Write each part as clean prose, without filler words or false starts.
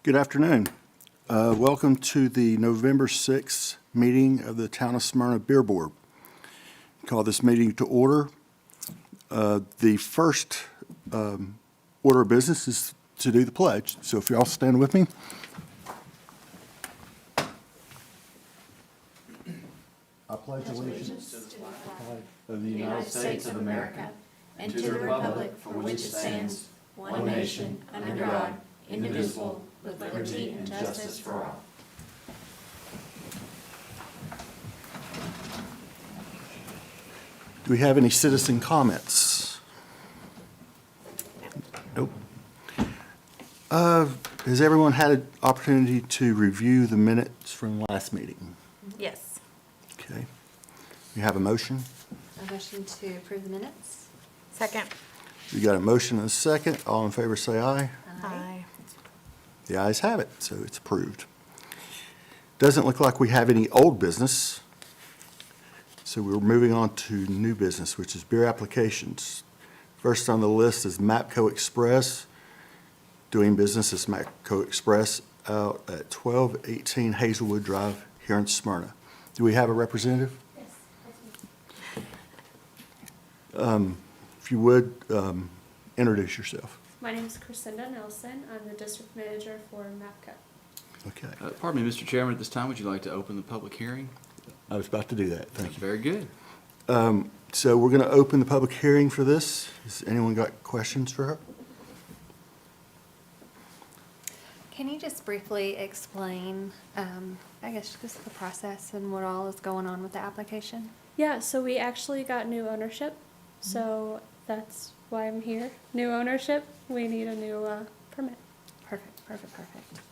Good afternoon. Welcome to the November 6th meeting of the Town of Smyrna Beer Board. Call this meeting to order. The first order of business is to do the pledge. So if you all stand with me. I pledge allegiance To the flag of the United States of America and to the republic for which it stands, one nation, under God, indivisible, with liberty and justice for all. Do we have any citizen comments? Nope. Has everyone had an opportunity to review the minutes from last meeting? Yes. Okay. We have a motion. A motion to approve the minutes? Second. We got a motion and a second. All in favor say aye. Aye. The ayes have it, so it's approved. Doesn't look like we have any old business. So we're moving on to new business, which is beer applications. First on the list is Mapco Express, doing business as Mapco Express out at 1218 Hazelwood Drive here in Smyrna. Do we have a representative? If you would, introduce yourself. My name is Crescenda Nelson. I'm the district manager for MAPCO. Okay, Pardon me, Mr. Chairman, at this time, would you like to open the public hearing? I was about to do that. Thank you. Very good. So we're going to open the public hearing for this. Has anyone got questions for her? Can you just briefly explain, I guess, just the process and what all is going on with the application? Yeah, so we actually got new ownership, so that's why I'm here. New ownership, we need a new permit. Perfect.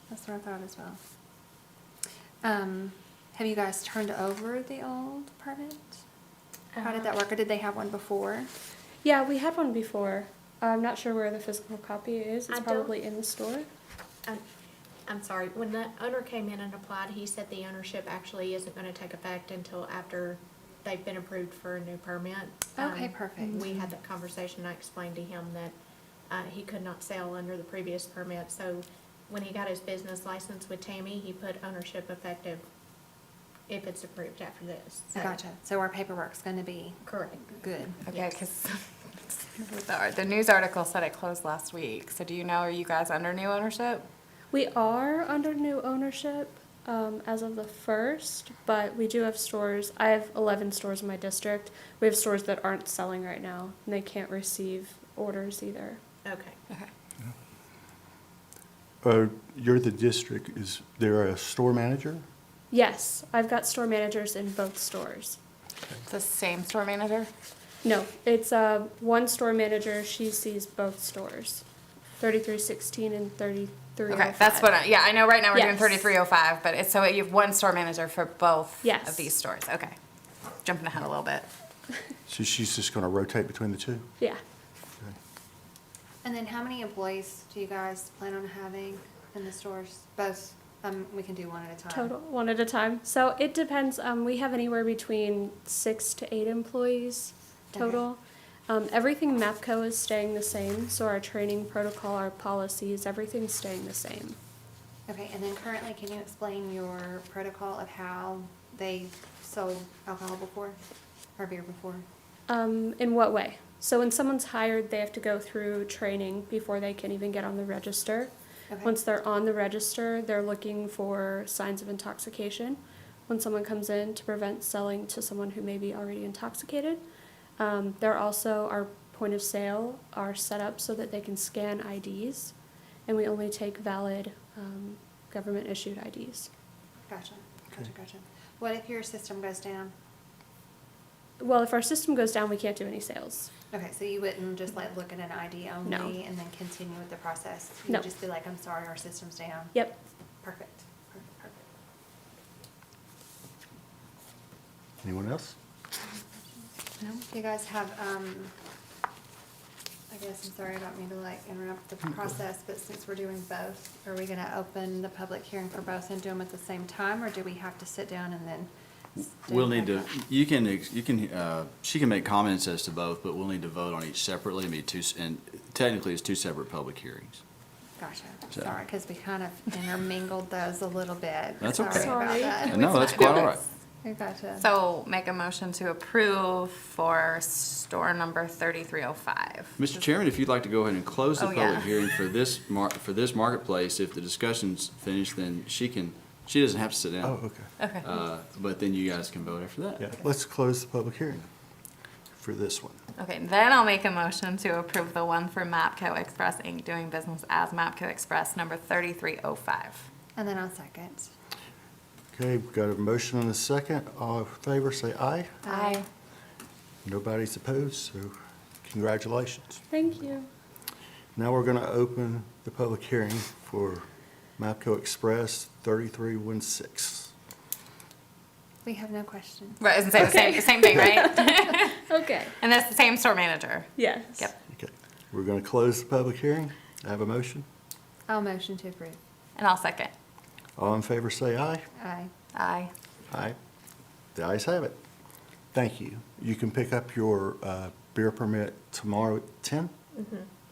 That's what I thought as well. Have you guys turned over the old permit? How did that work, or did they have one before? Yeah, we had one before. I'm not sure where the physical copy is. It's I don't- probably in the store. I'm sorry, when the owner came in and applied, he said the ownership actually isn't gonna take effect until after they've been approved for a new permit. Okay, perfect. We had that conversation, I explained to him that, he could not sell under the previous permit, so when he got his business license with Tammy, he put ownership effective if it's approved after this. So- Gotcha. So our paperwork's gonna be Correct. good. Okay, Yes. because the news article said it closed last week. So do you know, are you guys under new ownership? We are under new ownership as of the 1st, but we do have stores. I have 11 stores in my district. We have stores that aren't selling right now, and they can't receive orders either. Okay. Okay. You're the district. Is there a store manager? Yes, I've got store managers in both stores. It's the same store manager? No, it's one store manager. She sees both stores, 3316 and 3305. Okay, that's what I know right now we're doing Yes. 3305, but it's, so you have one store manager for both Yes. of these stores. Okay. Jumping ahead a little bit. So she's just going to rotate between the two? Yeah. Okay. And then how many employees do you guys plan on having in the stores? Both, we can do one at a time. Total, one at a time. So it depends. We have anywhere between 6 to 8 employees total. Everything MAPCO is staying the same. So our training protocol, our policies, everything's staying the same. Okay, and then currently, can you explain your protocol of how they sold alcohol before, or beer before? In what way? So when someone's hired, they have to go through training before they can even get on the register. Okay. Once they're on the register, they're looking for signs of intoxication. When someone comes in to prevent selling to someone who may be already intoxicated. They're also, our point of sale are set up so that they can scan IDs, and we only take valid government issued IDs. Gotcha. What if your system goes down? Well, if our system goes down, we can't do any sales. Okay, so you wouldn't just like look at an ID only No. and then continue with the process? You No. would just be like, I'm sorry, our system's down? Yep. Perfect. Anyone else? No, you guys have, I guess, I'm sorry, I don't mean to like interrupt the process, but since we're doing both, are we gonna open the public hearing for both and do them at the same time, or do we have to sit down and then? We'll need to, she can make comments as to both, but we'll need to vote on each separately. And technically, it's two separate public hearings. Gotcha. So- Sorry, because we kind of intermingled those a little bit. That's okay. Sorry about that. No, that's quite all right. I gotcha. So make a motion to approve for store number 3305. Mr. Chairman, if you'd like to go ahead and close the Oh, yeah. public hearing for this marketplace, if the discussion's finished, then she doesn't have to sit Oh, down. okay. Okay. But then you guys can vote after that. Yeah, let's close the public hearing for this one. Okay, then I'll make a motion to approve the one for Mapco Express Inc. doing business as Mapco Express number 3305. And then I'll second. Okay, we've got a motion and a second. All in favor, say aye. Aye. Nobody's opposed, so congratulations. Thank you. Now we're going to open the public hearing for Mapco Express 3316. We have no questions. Right, I was gonna say the same thing, right? Okay. And that's the same store manager. Yes. Yep. Okay, we're going to close the public hearing. I have a motion. I'll motion to approve. And I'll second. All in favor, say aye. Aye. Aye. Aye. The ayes have it. Thank you. You can pick up your beer permit tomorrow at 10?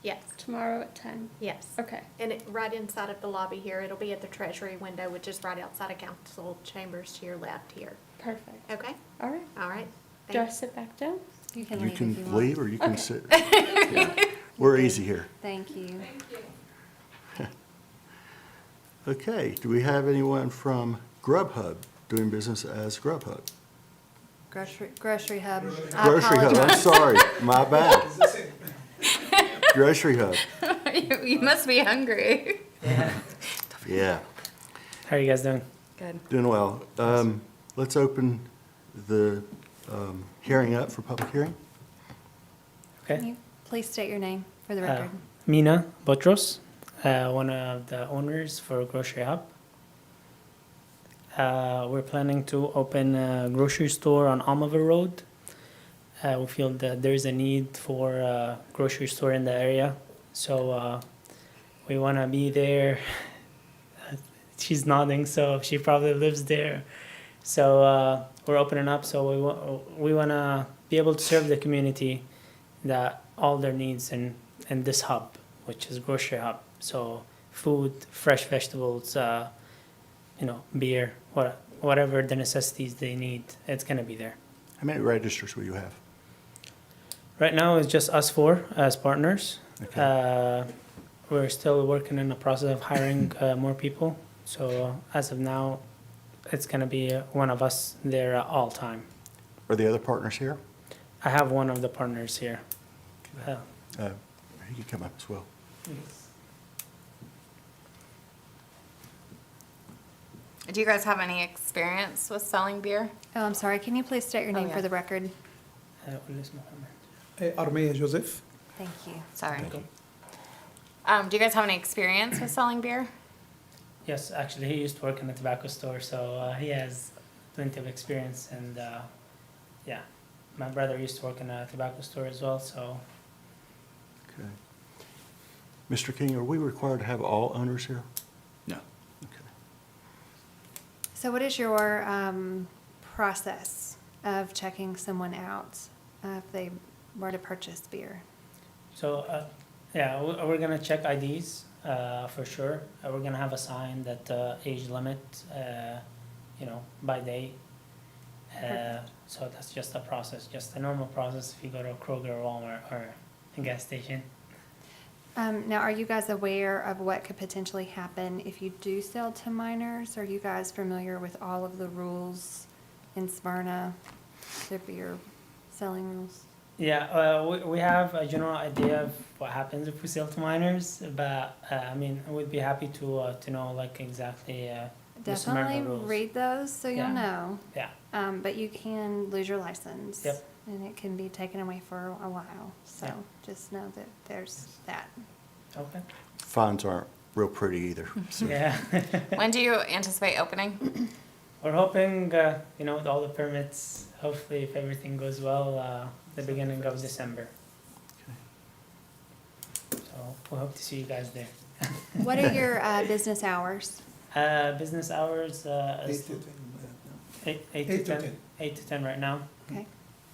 Yes, Tomorrow at 10. yes. Okay. And right inside of the lobby here, it'll be at the treasury window, which is right outside of council chambers to your left here. Perfect. Okay? All right. All right. Do I Thank sit back down? You can You leave if you can want. leave or you can Okay. sit. Yeah. We're easy here. Thank you. Okay, do we have anyone from Grubhub doing business as Grubhub? Grocery Hub. I Grocery Hub, I'm apologize. sorry, my bad. Grocery Hub, You must be hungry. yeah, How are you guys doing? Good. doing well. Let's open the hearing up for public hearing. Can Okay. you please state your name for the record? Mina Botros, one of the owners for Grocery Hub. We're planning to open a grocery store on Almaver Road. We feel that there's a need for a grocery store in the area, so we want to be there. She's nodding, so she probably lives there. So we're opening up, so we want to be able to serve the community that all their needs in this hub, which is Grocery Hub. So food, fresh vegetables, beer, whatever the necessities they need, it's gonna be there. How many registers will you have? Right now, it's just us four as partners. Okay. We're still working in the process of hiring more people. So as of now, it's gonna be one of us there at all time. Are the other partners here? I have one of the partners here. He can come up as well. Do you guys have any experience with selling beer? Oh, I'm sorry. Can you please state your name yeah. for the record? Ulis Mohammed. Armenia Joseph. Thank you. Sorry. Thank you. Do you guys have any experience with selling beer? Yes, actually, he used to work in a tobacco store, so he has plenty of experience. And yeah, my brother used to work in a tobacco store as well, so Okay. Mr. King, are we required to have all owners here? No. Okay. So what is your process of checking someone out if they were to purchase beer? So, yeah, we're gonna check IDs for sure. We're gonna have a sign that age limit, by day. So that's just a process, just a normal process if you go to a Kroger or Walmart or a gas station. Now, are you guys aware of what could potentially happen if you do sell to minors? Are you guys familiar with all of the rules in Smyrna, the beer selling rules? Yeah, we have a general idea of what happens if we sell to minors, but we'd be happy to know like exactly the Smyrna Definitely rules. read those so you'll Yeah. know. Yeah. But you can lose your license. Yep. And it can be taken away for a while. So Yeah. just know that there's that. Okay. Fines aren't real pretty either. So Yeah. When do you anticipate opening? We're hoping, with all the permits, hopefully if everything goes well, the beginning of December. So we hope to see you guys there. What are your business hours? Business hours, is 8 to 10. 8 to 10 right now. Okay.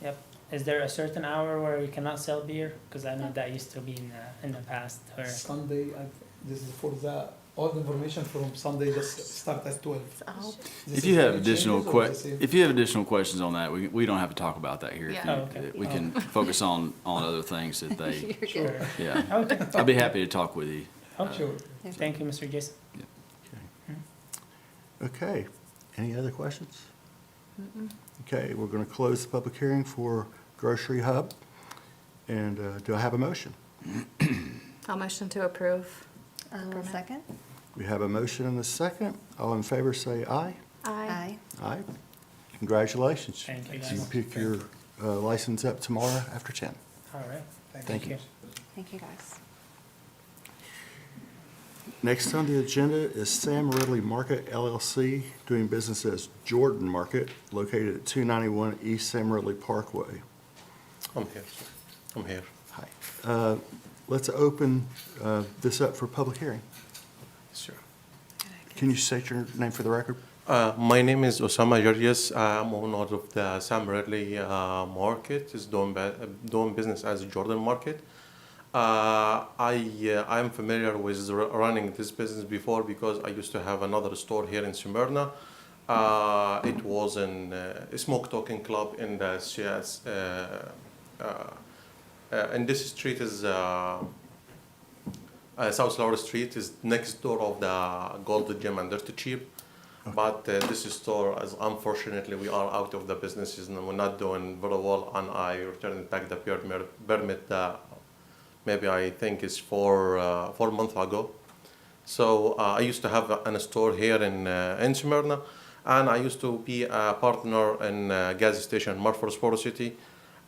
Yep. Is there a certain hour where we cannot sell beer? Because I know that used to be in the past. Or Sunday, This is for all the information from Sunday, just start at 12. This If you is have any additional changes or the same? if you have additional questions on that, we don't have to talk about that here. If Yeah. you- Oh, okay. We can focus on other things that they, Sure. yeah. Okay. I'd be happy to talk with you. Oh, Sure. Thank you, Mr. Jason. Okay, any other questions? Okay, we're going to close the public hearing for Grocery Hub. And do I have a motion? I'll motion to approve. Second? We have a motion and a second. All in favor, say aye. Aye. Aye. Congratulations. Thank you, You guys. pick your license up tomorrow after 10. All right. Thank you. Thank you, guys. Next on the agenda is Sam Ridley Market LLC, doing business as Jordan Market, located at 291 East Sam Ridley Parkway. I'm here, sir. I'm here. Hi. Let's open this up for public hearing. Sure. Can you state your name for the record? My name is Osama Georgios. I'm owner of the Sam Ridley Market. Is doing business as Jordan Market. I'm familiar with running this business before because I used to have another store here in Smyrna. It was a smoke talking club in the CS. And this street is South Laura Street is next door of the Gold Gym and Dirty Cheap. But this store, as unfortunately we are out of the businesses and we're not doing very well, and I returned back the permit. Maybe I think it's 4 months ago. So I used to have a store here in Smyrna, and I used to be a partner in a gas station, Murford Sport City.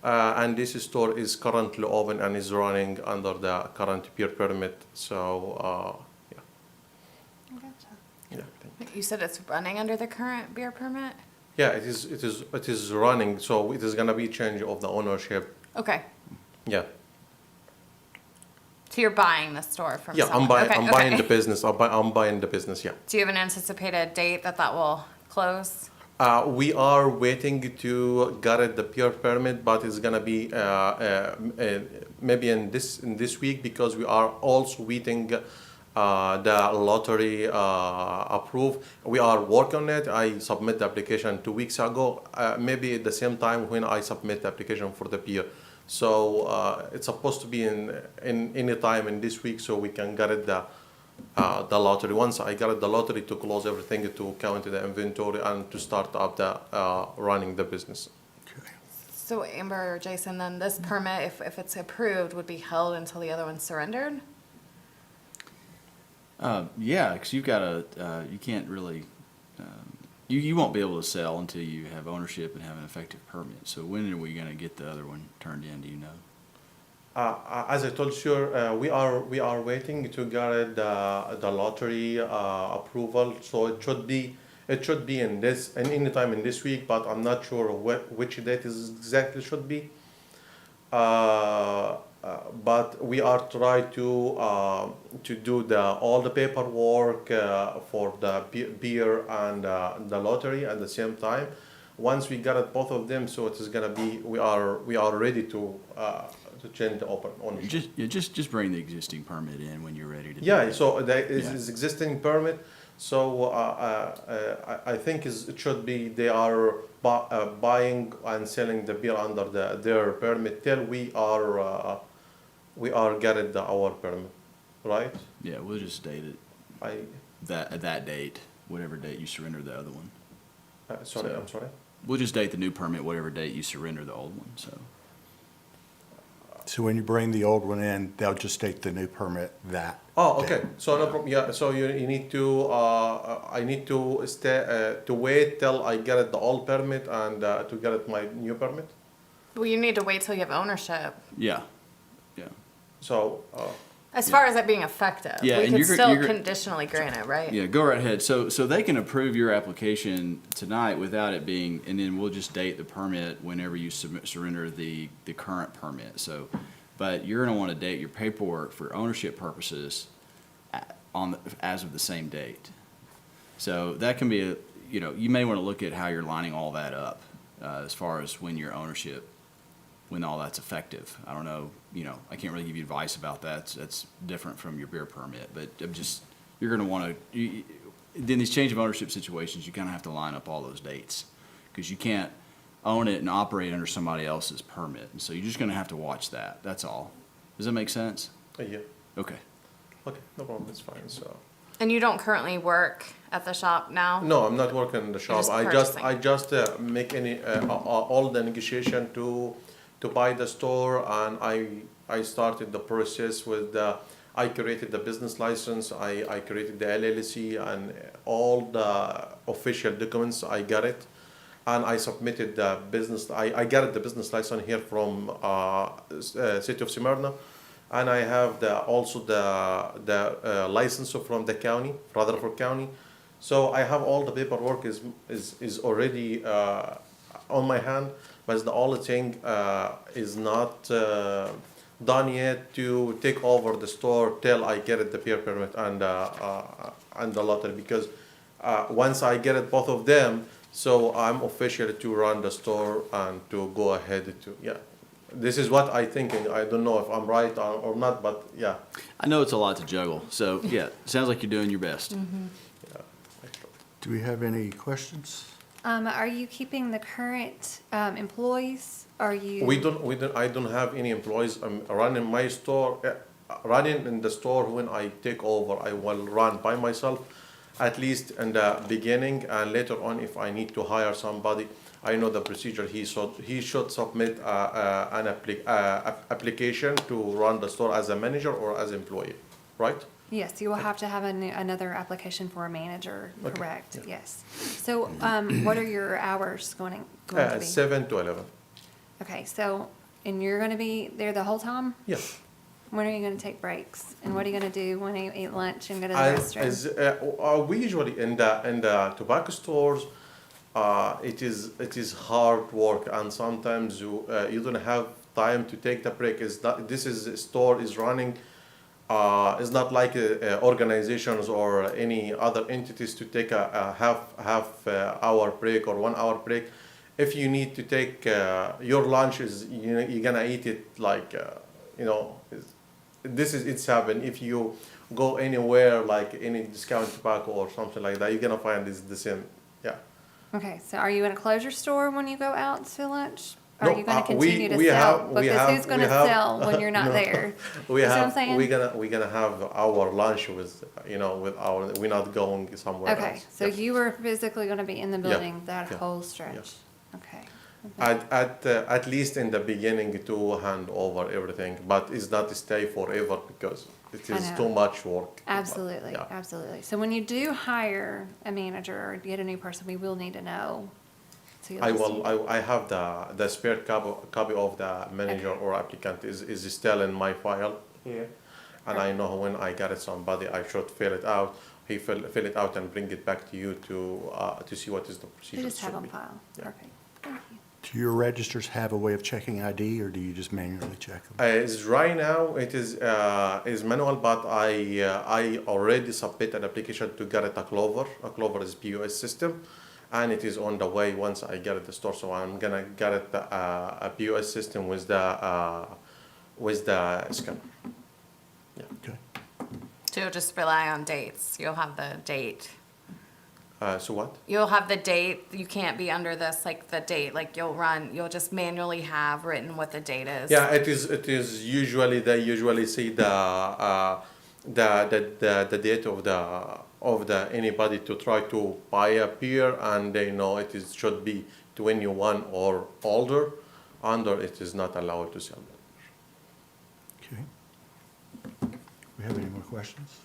And this store is currently open and is running under the current beer permit. So, yeah. Yeah, thank you. You said it's running under the current beer permit? Yeah, it is running. So it is gonna be change of the ownership. Okay. Yeah. So you're buying the store from Yeah, someone? I'm buying. Okay, I'm buying okay. the business. I'm buying the business. Yeah. Do you have an anticipated date that will close? We are waiting to get the beer permit, but it's gonna be maybe in this week because we are also waiting the lottery approve. We are working on it. I submit the application 2 weeks ago. Maybe at the same time when I submit the application for the beer. So it's supposed to be in any time in this week, so we can get it the lottery. Once I got the lottery to close everything, to count the inventory, and to start up the running the business. Okay. So Amber or Jason, then this permit, if it's approved, would be held until the other one's surrendered? Yeah, because you've got you can't really, you won't be able to sell until you have ownership and have an effective permit. So when are we going to get the other one turned in, do you know? As I told you, we are waiting to get the lottery approval. So it should be in any time in this week, but I'm not sure which date is exactly should be. But we are trying to do all the paperwork for the beer and the lottery at the same time. Once we got it, both of them, so it is gonna be we are ready to change the open ownership. Just bring the existing permit in when you're ready to do Yeah, that. so there is Yeah. existing permit. So I think it should be they are buying and selling the beer under their permit till we are getting our permit, right? Yeah, we'll just date it at that date, whatever date you surrender the other one. Sorry, So- I'm sorry. We'll just date the new permit whatever date you surrender the old one, so. So when you bring the old one in, they'll just state the new permit that. Oh, okay. day. So no problem. Yeah. So you need to. I need to stay to wait till I get the old permit and to get my new permit. Well, you need to wait till you have ownership. Yeah, yeah. So. As far as it being effective, Yeah, we and could you're- still you're- conditionally grant it, right? Yeah, go right ahead. So they can approve your application tonight without it being, and then we'll just date the permit whenever you surrender the current permit. So, but you're gonna wanna date your paperwork for ownership purposes as of the same date. So that can be you may wanna look at how you're lining all that up, as far as when your ownership when all that's effective. I don't know, I can't really give you advice about that. That's different from your beer permit, but you're gonna wanna, in these change of ownership situations, you kinda have to line up all those dates. Cause you can't own it and operate under somebody else's permit. And so you're just gonna have to watch that. That's all. Does that make sense? Yeah, Okay. okay, no problem, it's fine, so. And you don't currently work at the shop now? No, I'm not working in the shop. just I just make any all the negotiation to buy the store, and I started the process with I created the business license. I created the LLC and all the official documents. I got it, and I submitted the business. I got the business license here from city of Smyrna. And I have also the license from the county, Rutherford County. So I have all the paperwork is already on my hand, but the only thing is not done yet to take over the store till I get the beer permit and the lottery, because once I get it, both of them, so I'm official to run the store and to go ahead to, yeah. This is what I thinking. I don't know if I'm right or not, but yeah. I know it's a lot to juggle, so yeah, sounds like you're doing your best. Yeah. Do we have any questions? Are you keeping the current employees? Are you? I don't have any employees. I'm running my store, running in the store. When I take over, I will run by myself, at least in the beginning, and later on, if I need to hire somebody, I know the procedure. He should submit an application to run the store as a manager or as employee, right? Yes, you will have to have another application for a manager, Okay. correct? Yes. So, what are your hours going to be? 7 to 11. Okay, so, and you're going to be there the whole time? Yeah. When are you going to take breaks? And what are you going to do when you eat lunch and go to the restroom? We usually in the tobacco stores, it is hard work, and sometimes you don't have time to take the break. Store is running. It's not like organizations or any other entities to take a half hour break or 1 hour break. If you need to take your lunch, you're gonna eat it like it's happened. If you go anywhere like any discount tobacco or something like that, you're gonna find it's the same. Yeah. Okay, so are you going to close your store when you go out to lunch? Or No, are you going to we- continue to we sell? have- we Because have- who's going we to have- sell when you're not No. there? We You see what I'm have saying? we're gonna have our lunch with we're not going somewhere Okay, else. so Yeah. you were physically going to be in the building that yeah, whole stretch? Okay. At least in the beginning to hand over everything, but it's not to stay forever because it I is know. too much work. Absolutely, Yeah. absolutely. So when you do hire a manager or get a new person, we will need to know. So you'll I just- will. I have the spare copy of the manager Okay. or applicant is still in my file here, and I know when I get it somebody, I should fill it out. He fill it out and bring it back to you to see what is the procedure. You just have should on be. file. Yeah. Perfect. Thank you. Do your registers have a way of checking ID, or do you just manually check them? It's right now it is manual, but I already submit an application to get it a Clover. A Clover is POS system, and it is on the way once I get it the store. So I'm gonna get it a POS system with the scanner. Okay. So you'll just rely on dates. You'll have the date. So what? You'll have the date. You can't be under this, like the date. Like you'll just manually have written what the date is. Yeah, it is. It is usually they usually see the date of the anybody to try to buy a beer, and they know it is should be 21 or older. Under it is not allowed to sell. Okay. We have any more questions?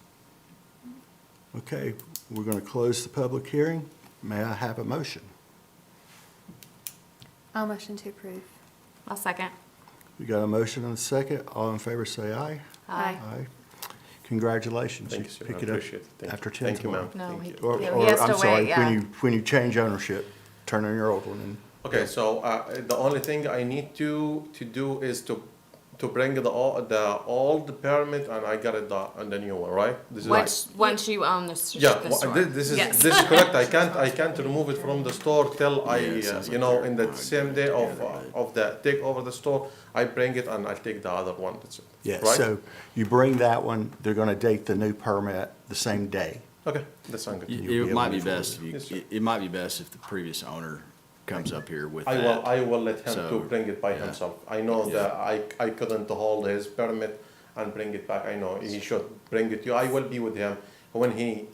Okay, we're going to close the public hearing. May I have a motion? I'll motion to approve. I'll second. We got a motion and a second. All in favor, say aye. Aye. Aye. Congratulations. Thank you, sir. Pick I it up appreciate it. Thank after you. 10 Thank you, tomorrow. ma'am. No, Thank he- you. Or, He or has to I'm sorry, wait, yeah. when you change ownership, turn on your old one and. Okay, so the only thing I need to do is to to bring the old permit and I got it on the new one, right? This is Once you own the Yeah, the store. this is Yes. this is correct. I can't remove it from the store till I Yeah, sounds like in the same day of the take over the store. I bring it and I take the other one. That's it. Yeah, Right? so you bring that one, they're gonna date the new permit the same day. Okay, that sounds good. You'll be It able might to be move best, forward. if you- it might be best if the previous owner comes up here with I that. will let him So, to bring it by yeah. himself. I know that I couldn't hold his permit and bring it back. I know he should bring it to you. I will be with him. When he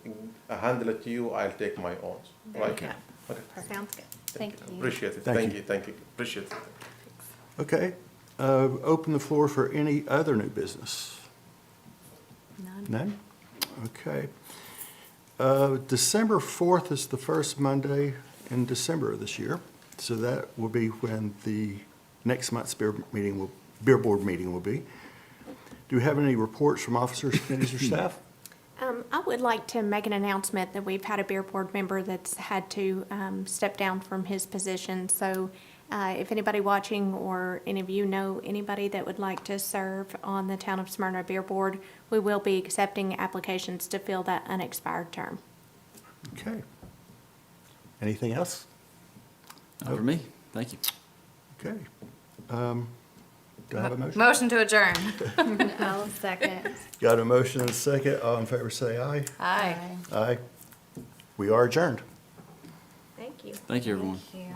handle it to you, I'll take my own. There you Right? go. Okay. Sounds good. Thank you. Appreciate it. Thank Thank you. you. Thank you. Appreciate it. Okay, open the floor for any other new business. None? Okay. December 4th is the first Monday in December of this year, so that will be when the next month's beer board meeting will be. Do we have any reports from officers, committees, or staff? I would like to make an announcement that we've had a beer board member that's had to step down from his position. So if anybody watching or any of you know anybody that would like to serve on the Town of Smyrna Beer Board, we will be accepting applications to fill that unexpired term. Okay. Anything else? Not for me, thank you. Okay. Do I have a motion? Motion to adjourn. I'll second. Got a motion and a second. All in favor, say aye. Aye. Aye. We are adjourned. Thank you. Thank you, everyone. Thank you.